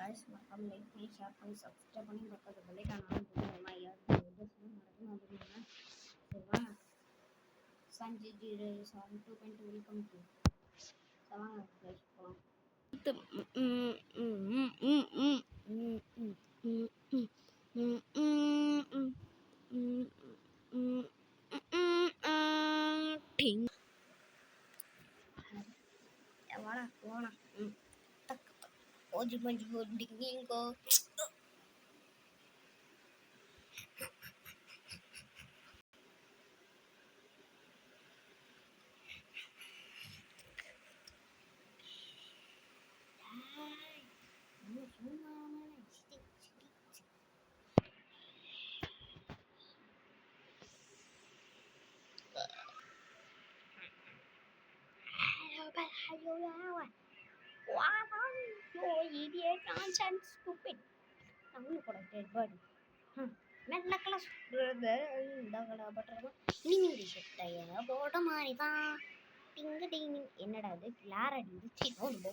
Guys मरकम like பண்ணி share பண்ணி subscribe பண்ணி பக்கத்துல பெல் ஐகான் ஆன் பண்ணுங்க யார் வீடியோஸ் மறக்காம வந்துருங்க சரிவா சஞ்சய் 072.2 வெல்கம் டு சவாங்க गाइस போலாம் டிங் வாடா போனா ஓஜி மஞ்சி டிங்கிங்கோ You're idiot nonsense stupid. I'm gonna dead body. मैं नकला ब्रदर दगड़ा பட்டறமா இனிமே செட்டையா போட மாதிரி தான் டிங் டிங் என்னடா இது கிளார் அடிச்சு நோ